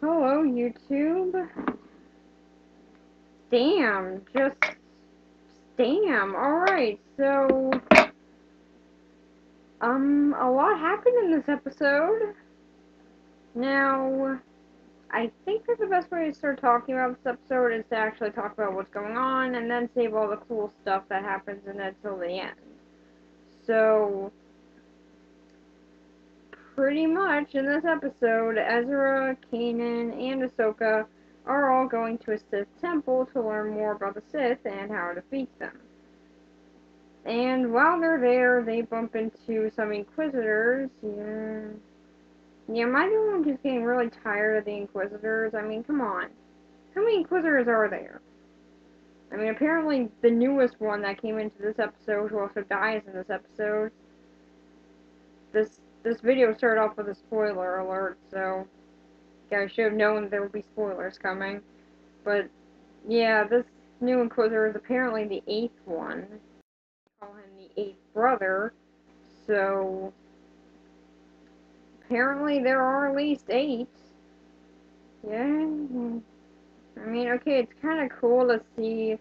Hello, YouTube. Damn, just damn. Alright, so, a lot happened in this episode. Now, I think that the best way to start talking about this episode is to actually talk about what's going on and then save all the cool stuff that happens in it till the end. So, pretty much in this episode, Ezra, Kanan, and Ahsoka are all going to a Sith temple to learn more about the Sith and how to defeat them. And while they're there, they bump into some inquisitors. Yeah, am I the one who's getting really tired of the inquisitors? I mean, come on. How many inquisitors are there? I mean, apparently the newest one that came into this episode, who also dies in this episode. This video started off with a spoiler alert, so I should have known there would be spoilers coming. But yeah, this new inquisitor is apparently the 8th one. They call him the 8th brother. So apparently there are at least 8. Yeah. I mean, okay, it's kind of cool to see,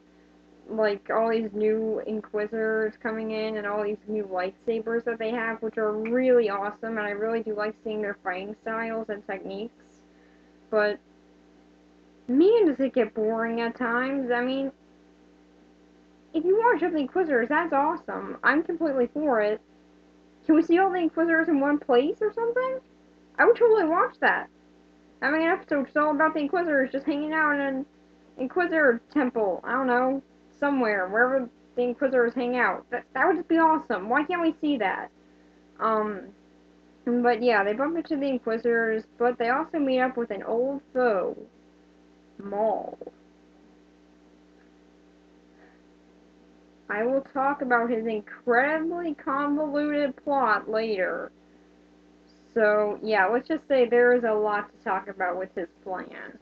like, all these new Inquisitors coming in and all these new lightsabers that they have, which are really awesome, and I really do like seeing their fighting styles and techniques. But, man, does it get boring at times. I mean, if you want to show the Inquisitors, that's awesome. I'm completely for it. Can we see all the Inquisitors in one place or something? I would totally watch that. Having an episode just all about the Inquisitors just hanging out in an Inquisitor temple. I don't know, somewhere, wherever the Inquisitors hang out. That would just be awesome. Why can't we see that? But yeah, they bump into the Inquisitors, but they also meet up with an old foe, Maul. I will talk about his incredibly convoluted plot later. So, yeah, let's just say there is a lot to talk about with his plan.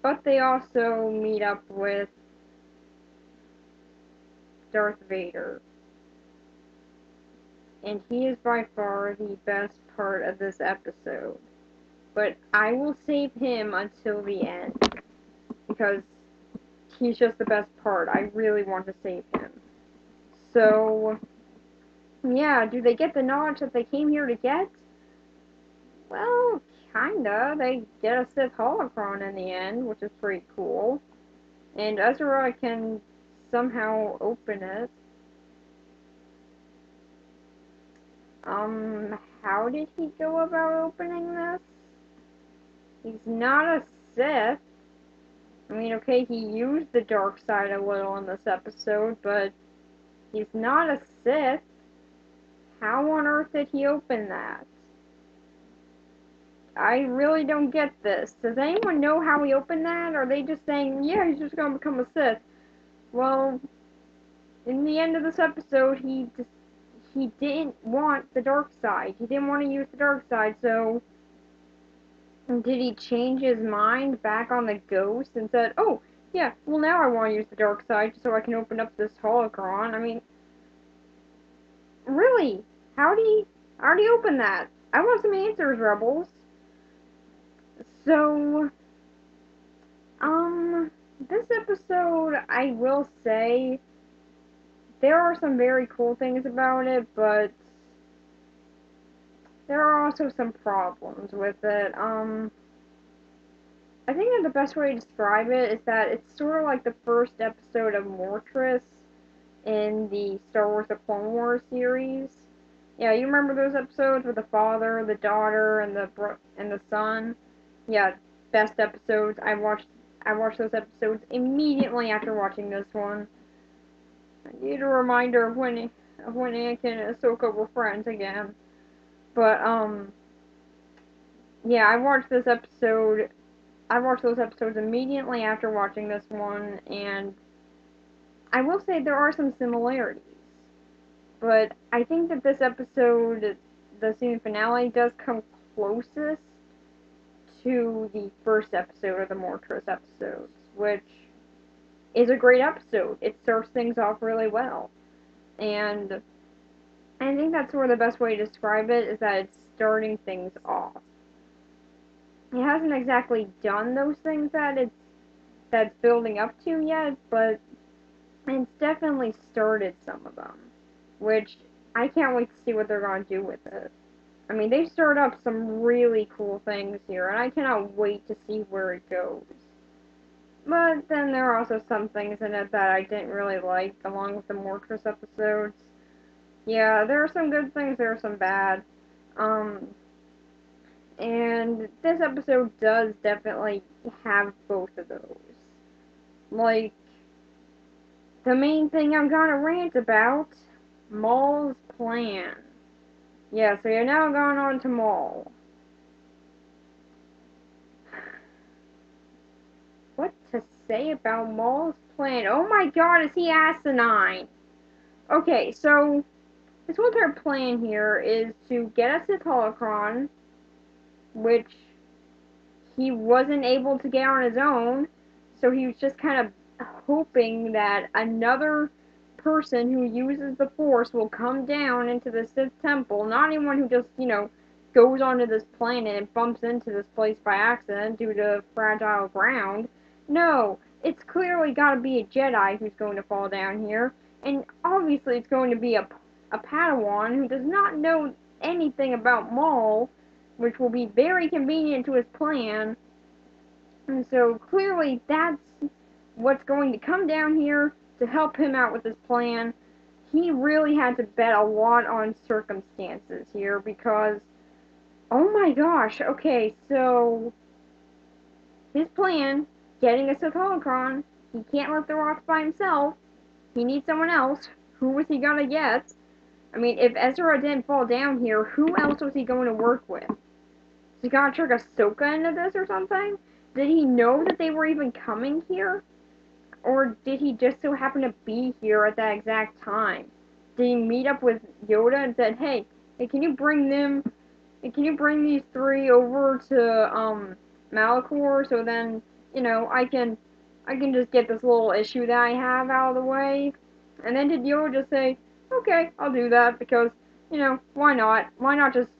But they also meet up with Darth Vader. And he is by far the best part of this episode. But I will save him until the end. Because he's just the best part. I really want to save him. So, yeah, do they get the knowledge that they came here to get? Well, kinda. They get a Sith holocron in the end, which is pretty cool. And Ezra can somehow open it. How did he go about opening this? He's not a Sith. I mean, okay, he used the dark side a little in this episode, but he's not a Sith. How on earth did he open that? I really don't get this. Does anyone know how he opened that? Or are they just saying, yeah, he's just gonna become a Sith? Well, in the end of this episode, he didn't want the dark side. He didn't want to use the dark side, so did he change his mind back on the ghost and said, oh, yeah, well now I want to use the dark side so I can open up this holocron? I mean, really? How do you open that? I want some answers, Rebels. So, this episode, I will say, there are some very cool things about it, but there are also some problems with it. I think that the best way to describe it is that it's sort of like the first episode of Mortress in the Star Wars The Clone Wars series. Yeah, you remember those episodes with the father, the daughter, and the son? Yeah, best episodes. I watched those episodes immediately after watching this one. I need a reminder of when Anakin and Ahsoka were friends again. But yeah, I watched those episodes immediately after watching this one, and I will say there are some similarities. But I think that this episode, the season finale, does come closest to the first episode of the Mortress episodes, which is a great episode. It starts things off really well. And I think that's sort of the best way to describe it, is that it's starting things off. He hasn't exactly done those things that's building up to yet, but it's definitely started some of them, which I can't wait to see what they're going to do with it. I mean, they stirred up some really cool things here, and I cannot wait to see where it goes. But then there are also some things in it that I didn't really like, along with the Mortress episodes. Yeah, there are some good things, there are some bad. Um, and this episode does definitely have both of those. Like, the main thing I'm gonna rant about, Maul's plan. Yeah, so you're now going on to Maul. What to say about Maul's plan? Oh my god, is he asinine? Okay, so his whole entire plan here is to get us Sith holocron, which he wasn't able to get on his own, so he was just kind of hoping that another person who uses the Force will come down into the Sith Temple, not anyone who just, goes onto this planet and bumps into this place by accident due to fragile ground. No, it's clearly gotta be a Jedi who's going to fall down here, and obviously it's going to be a Padawan who does not know anything about Maul, which will be very convenient to his plan. And so clearly that's what's going to come down here to help him out with his plan. He really had to bet a lot on circumstances here because, oh my gosh, okay, so his plan, getting a Sith holocron, he can't lift the rocks by himself. He needs someone else. Who was he gonna get? I mean, if Ezra didn't fall down here, who else was he going to work with? Is he gonna trick Ahsoka into this or something? Did he know that they were even coming here? Or did he just so happen to be here at that exact time? Did he meet up with Yoda and said, hey, can you bring these three over to, Malachor so then, I can just get this little issue that I have out of the way? And then did Yoda just say, okay, I'll do that because, why not? Why not just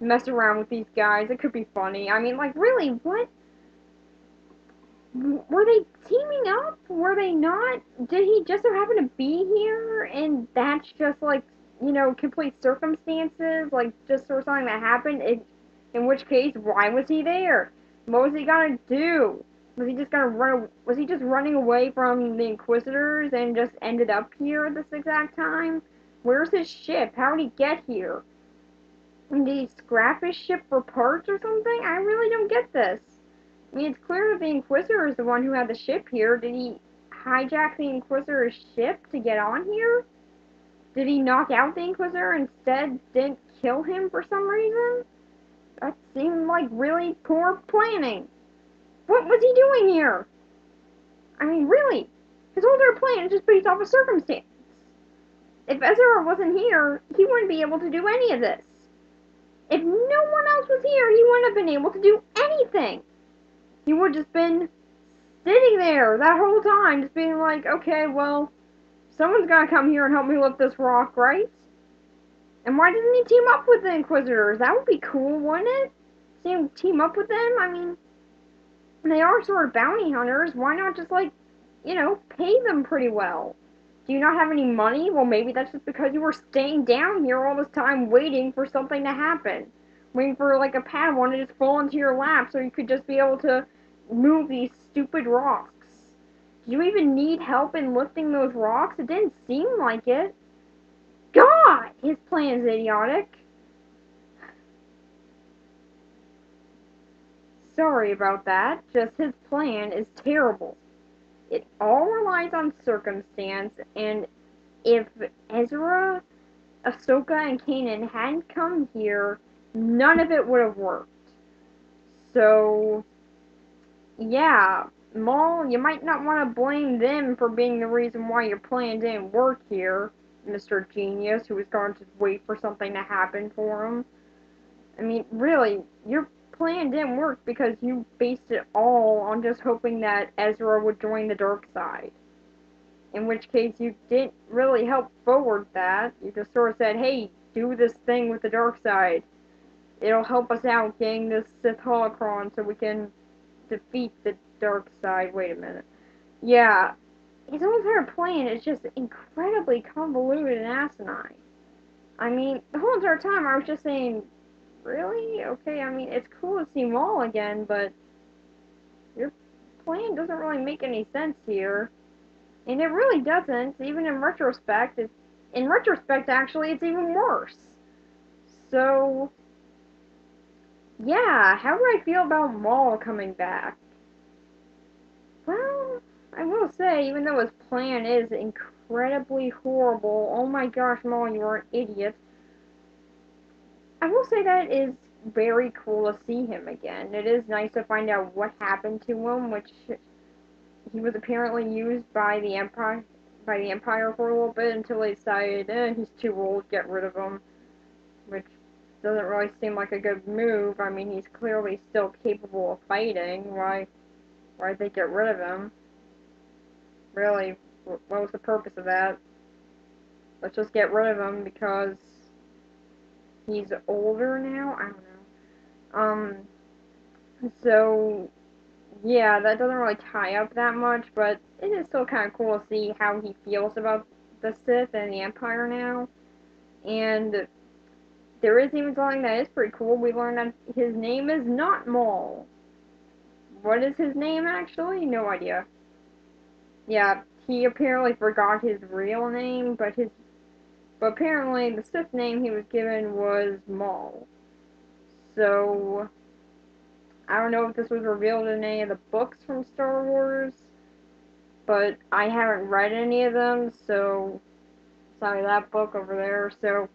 mess around with these guys? It could be funny. I mean, like, really, what? Were they teaming up? Were they not? Did he just so happen to be here and that's just like, complete circumstances? Like, just sort of something that happened? In which case, why was he there? What was he gonna do? Was he just running away from the Inquisitors and just ended up here at this exact time? Where's his ship? How did he get here? Did he scrap his ship for parts or something? I really don't get this. I mean, it's clear that the Inquisitor is the one who had the ship here. Did he hijack the Inquisitor's ship to get on here? Did he knock out the Inquisitor and instead didn't kill him for some reason? That seemed like really poor planning. What was he doing here? I mean, really? His whole entire plan is just based off of circumstance. If Ezra wasn't here, he wouldn't be able to do any of this. If no one else was here, he wouldn't have been able to do anything. He would have just been sitting there that whole time, just being like, okay, well, someone's gotta come here and help me lift this rock, right? And why doesn't he team up with the Inquisitors? That would be cool, wouldn't it? See him team up with them? I mean, they are sort of bounty hunters. Why not just, pay them pretty well? Do you not have any money? Well, maybe that's just because you were staying down here all this time waiting for something to happen. Waiting for, like, a Padawan to just fall into your lap so you could just be able to move these stupid rocks. Do you even need help in lifting those rocks? It didn't seem like it. God! His plan is idiotic. Sorry about that. Just his plan is terrible. It all relies on circumstance, and if Ezra, Ahsoka, and Kanan hadn't come here, none of it would have worked. So, yeah, Maul, you might not want to blame them for being the reason why your plan didn't work here, Mr. Genius, who was going to wait for something to happen for him. I mean, really, your plan didn't work because you based it all on just hoping that Ezra would join the dark side. In which case, you didn't really help forward that. You just sort of said, hey, do this thing with the dark side. it'll help us out getting this Sith holocron so we can defeat the dark side. Wait a minute. Yeah, his whole entire plan is just incredibly convoluted and asinine. I mean, the whole entire time I was just saying, really? Okay, I mean, it's cool to see Maul again, but your plan doesn't really make any sense here. And it really doesn't, even in retrospect. In retrospect, actually, it's even worse. So, yeah, how do I feel about Maul coming back? Well, I will say, even though his plan is incredibly horrible, oh my gosh, Maul, you are an idiot. I will say that it is very cool to see him again. It is nice to find out what happened to him, which he was apparently used by the Empire for a little bit until they decided, he's too old, get rid of him, which doesn't really seem like a good move. I mean, he's clearly still capable of fighting. Why'd they get rid of him? Really, what was the purpose of that? Let's just get rid of him because he's older now? I don't know. So, yeah, that doesn't really tie up that much, but it is still kind of cool to see how he feels about the Sith and the Empire now. And there is even something that is pretty cool. We learned that his name is not Maul. What is his name actually? No idea. Yeah, he apparently forgot his real name, but apparently the Sith name he was given was Maul. So I don't know if this was revealed in any of the books from Star Wars, but I haven't read any of them, so sorry, that book over there. So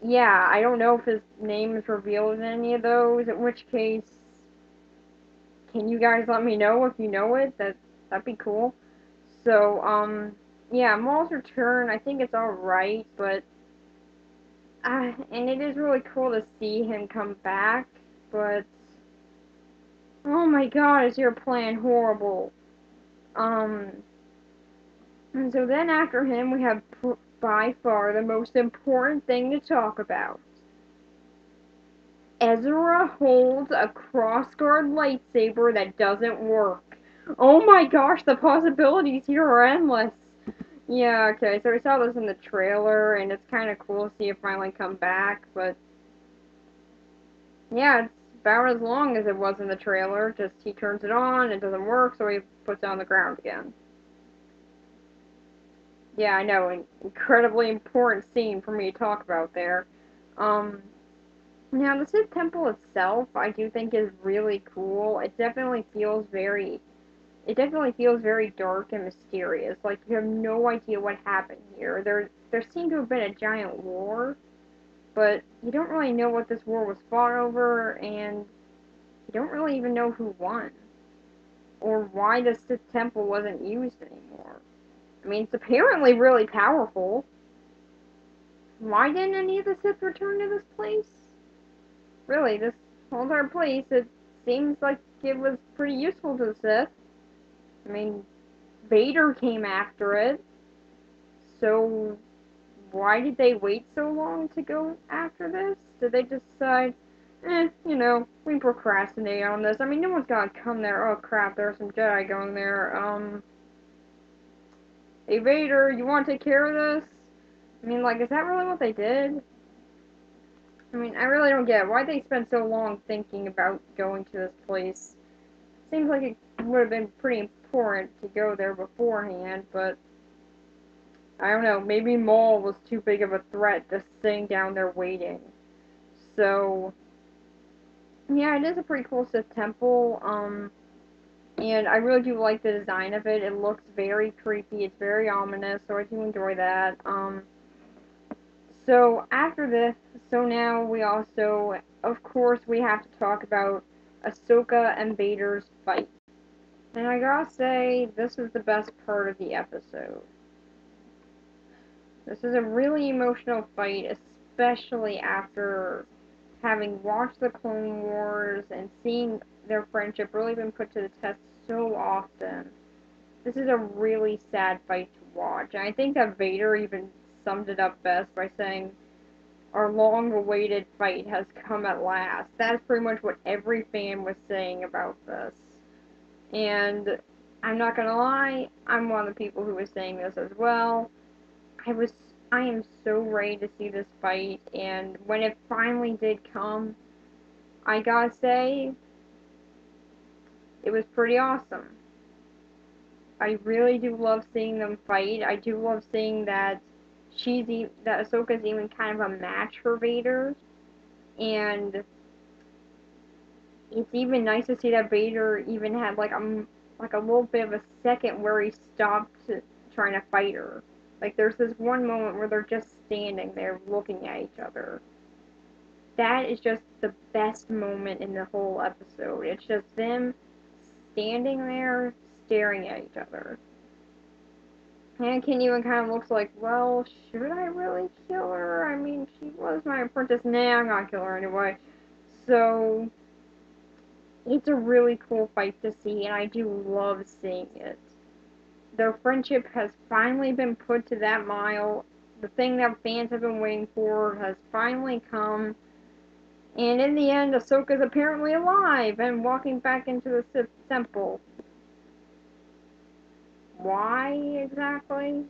yeah, I don't know if his name is revealed in any of those, in which case can you guys let me know if you know it? That'd be cool. So, yeah, Maul's return, I think it's alright, but and it is really cool to see him come back, but oh my god, is your plan horrible? Um, and so then after him, we have by far the most important thing to talk about. Ezra holds a crossguard lightsaber that doesn't work. Oh my gosh, the possibilities here are endless. Yeah, okay, so we saw this in the trailer, and it's kind of cool to see it finally come back, but yeah, it's about as long as it was in the trailer, just he turns it on, it doesn't work, so he puts it on the ground again. Yeah, I know, an incredibly important scene for me to talk about there. Um, Now the Sith Temple itself, I do think is really cool. It definitely feels very dark and mysterious. Like you have no idea what happened here. There seemed to have been a giant war, but you don't really know what this war was fought over, and you don't really even know who won or why the Sith Temple wasn't used anymore. I mean, it's apparently really powerful. Why didn't any of the Sith return to this place? Really, this whole entire place, it seems like it was pretty useful to the Sith. I mean, Vader came after it, so why did they wait so long to go after this? Did they just decide, we procrastinate on this? I mean, no one's gonna come there. Oh crap, there are some Jedi going there. Hey Vader, you want to take care of this? I mean, like, is that really what they did? I mean, I really don't get it. Why'd they spend so long thinking about going to this place? Seems like it would have been pretty important to go there beforehand, but I don't know, maybe Maul was too big of a threat just sitting down there waiting. So, yeah, it is a pretty cool Sith temple, and I really do like the design of it. It looks very creepy, it's very ominous, so I do enjoy that. So after this, so now we also, of course, we have to talk about Ahsoka and Vader's fight. And I gotta say, this is the best part of the episode. This is a really emotional fight, especially after having watched the Clone Wars and seeing their friendship really been put to the test so often. This is a really sad fight to watch. And I think that Vader even summed it up best by saying, our long-awaited fight has come at last. That's pretty much what every fan was saying about this. And I'm not gonna lie, I'm one of the people who was saying this as well. I was I am so ready to see this fight, and when it finally did come, I gotta say, it was pretty awesome. I really do love seeing them fight. I do love seeing that that Ahsoka's even kind of a match for Vader, and it's even nice to see that Vader even had like a little bit of a second where he stopped trying to fight her. Like there's this one moment where they're just standing there looking at each other. That is just the best moment in the whole episode. It's just them standing there staring at each other. Anakin even kind of looks like, well, should I really kill her? I mean, she was my apprentice. Nah, I'm gonna kill her anyway. So, it's a really cool fight to see, and I do love seeing it. Their friendship has finally been put to that mile. The thing that fans have been waiting for has finally come. And in the end, Ahsoka's apparently alive and walking back into the Sith temple. Why exactly?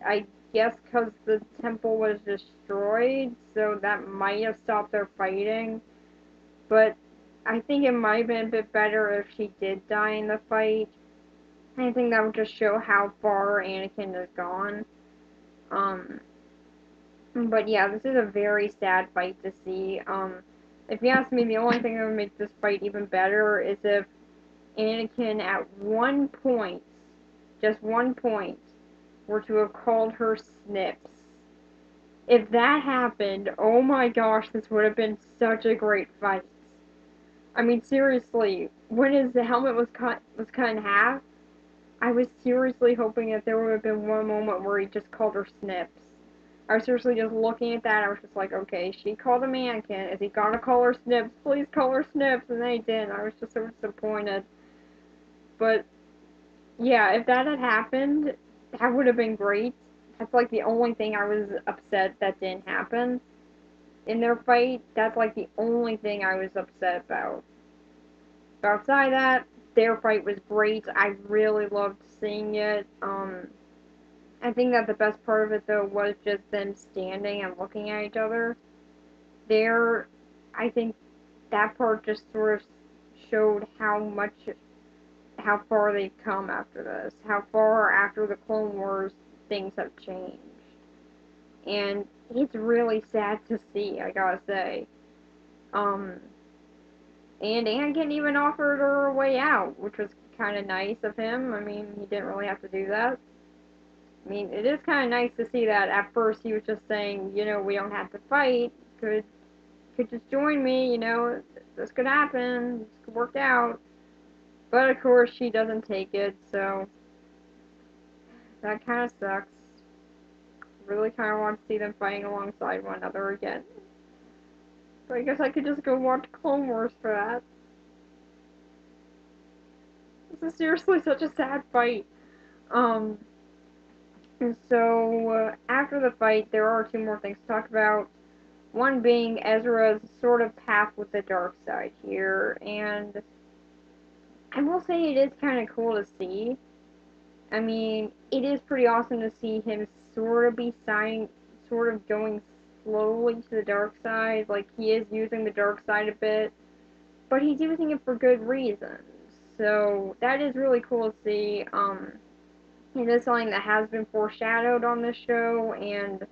I guess because the temple was destroyed, so that might have stopped their fighting. But I think it might have been a bit better if she did die in the fight. I think that would just show how far Anakin has gone. Um, but yeah, this is a very sad fight to see. If you ask me, the only thing that would make this fight even better is if Anakin at one point, just one point, were to have called her Snips. If that happened, oh my gosh, this would have been such a great fight. I mean, seriously, when his helmet was cut in half, I was seriously hoping that there would have been one moment where he just called her Snips. I was seriously just looking at that. I was just like, okay, she called him Anakin. Is he gonna call her Snips? Please call her Snips. And then he didn't. I was just so disappointed. But yeah, if that had happened, that would have been great. That's like the only thing I was upset that didn't happen in their fight. That's like the only thing I was upset about. But outside that, their fight was great. I really loved seeing it. I think that the best part of it though was just them standing and looking at each other. There, I think that part just sort of showed how far they've come after this, how far after the Clone Wars things have changed. And it's really sad to see, I gotta say. Um, and Anakin even offered her a way out, which was kind of nice of him. I mean, he didn't really have to do that. I mean, it is kind of nice to see that at first he was just saying, we don't have to fight. Could just join me, this could happen, this could work out. But of course, she doesn't take it, so that kind of sucks. Really kind of want to see them fighting alongside one another again. So I guess I could just go watch Clone Wars for that. This is seriously such a sad fight. Um, and so after the fight, there are two more things to talk about. One being Ezra's sort of path with the dark side here, and I will say it is kind of cool to see. I mean, it is pretty awesome to see him sort of going slowly to the dark side. Like, he is using the dark side a bit, but he's using it for good reasons. So, that is really cool to see. It is something that has been foreshadowed on this show, and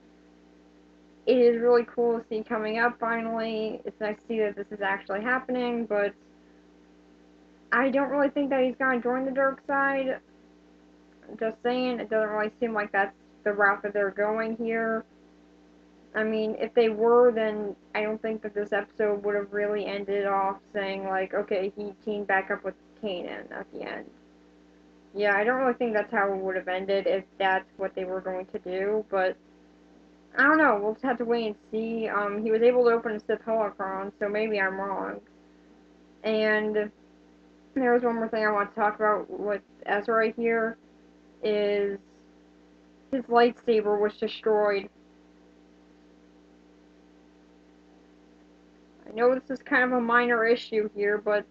it is really cool to see coming up finally. It's nice to see that this is actually happening, but I don't really think that he's gonna join the dark side. Just saying, it doesn't really seem like that's the route that they're going here. I mean, if they were, then I don't think that this episode would have really ended off saying, like, okay, he teamed back up with Kanan at the end. Yeah, I don't really think that's how it would have ended if that's what they were going to do, but I don't know, we'll just have to wait and see. He was able to open a Sith holocron, so maybe I'm wrong. And there was one more thing I want to talk about with Ezra here, is his lightsaber was destroyed. I know this is kind of a minor issue here, but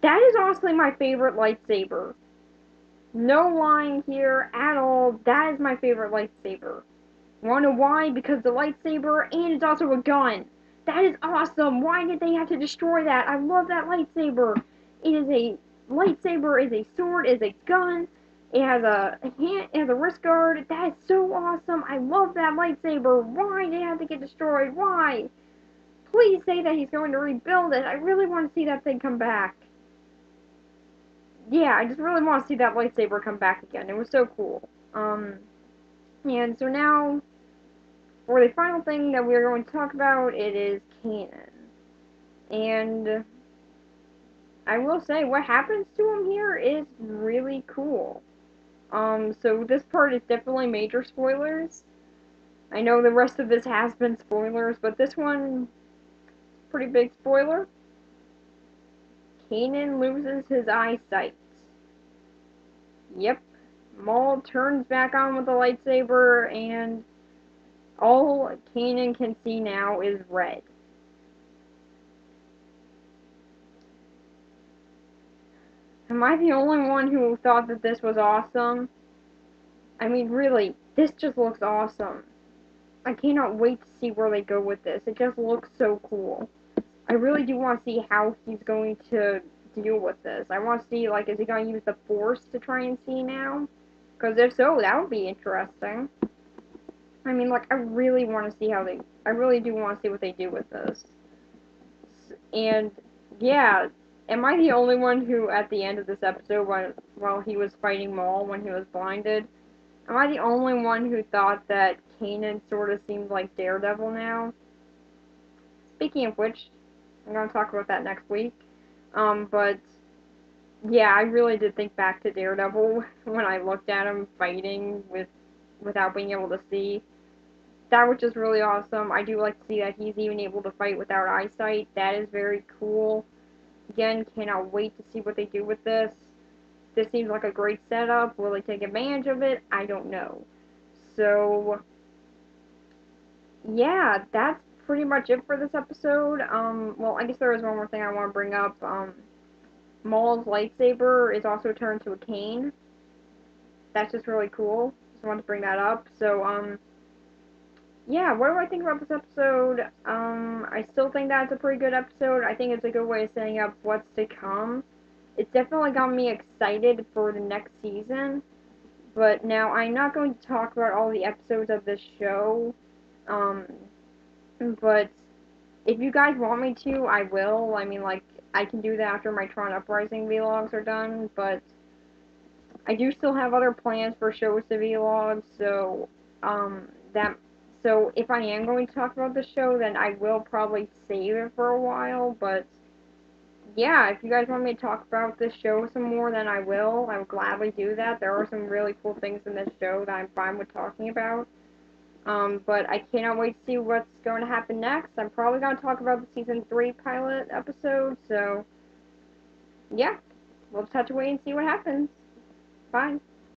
that is honestly my favorite lightsaber. No lying here at all. That is my favorite lightsaber. Wanna know why? Because the lightsaber and it's also a gun. That is awesome. Why did they have to destroy that? I love that lightsaber. It is a lightsaber, is a sword, is a gun. It has a hand, it has a wrist guard. That is so awesome. I love that lightsaber. Why did it have to get destroyed? Why? Please say that he's going to rebuild it. I really want to see that thing come back. Yeah, I just really want to see that lightsaber come back again. It was so cool. And so now for the final thing that we're going to talk about, it is Kanan. And I will say, what happens to him here is really cool. So this part is definitely major spoilers. I know the rest of this has been spoilers, but this one, pretty big spoiler. Kanan loses his eyesight. Yep. Maul turns back on with the lightsaber, and all Kanan can see now is red. Am I the only one who thought that this was awesome? I mean, really, this just looks awesome. I cannot wait to see where they go with this. It just looks so cool. I really do want to see how he's going to deal with this. I want to see, like, is he going to use the Force to try and see now? Because if so, that would be interesting. I mean, like, I really want to see how they... I really do want to see what they do with this. And, yeah, am I the only one who, at the end of this episode, while he was fighting Maul when he was blinded, am I the only one who thought that Kanan sort of seemed like Daredevil now? Speaking of which, I'm going to talk about that next week. But, yeah, I really did think back to Daredevil when I looked at him fighting without being able to see. That was just really awesome. I do like to see that he's even able to fight without eyesight. That is very cool. Again, cannot wait to see what they do with this. This seems like a great setup. Will they take advantage of it? I don't know. So, yeah, that's pretty much it for this episode. Well, I guess there is one more thing I want to bring up. Maul's lightsaber is also turned to a cane. That's just really cool. Just wanted to bring that up. So, yeah, what do I think about this episode? I still think that's a pretty good episode. I think it's a good way of setting up what's to come. It's definitely got me excited for the next season. But now I'm not going to talk about all the episodes of this show. Um, but if you guys want me to, I will. I mean, like, I can do that after my Tron Uprising vlogs are done, but I do still have other plans for shows to vlog, so, that, so if I am going to talk about the show, then I will probably save it for a while, but, yeah, if you guys want me to talk about this show some more, then I will. I will gladly do that. There are some really cool things in this show that I'm fine with talking about. But I cannot wait to see what's going to happen next. I'm probably going to talk about the season 3 pilot episode, so, yeah, we'll just have to wait and see what happens. Bye.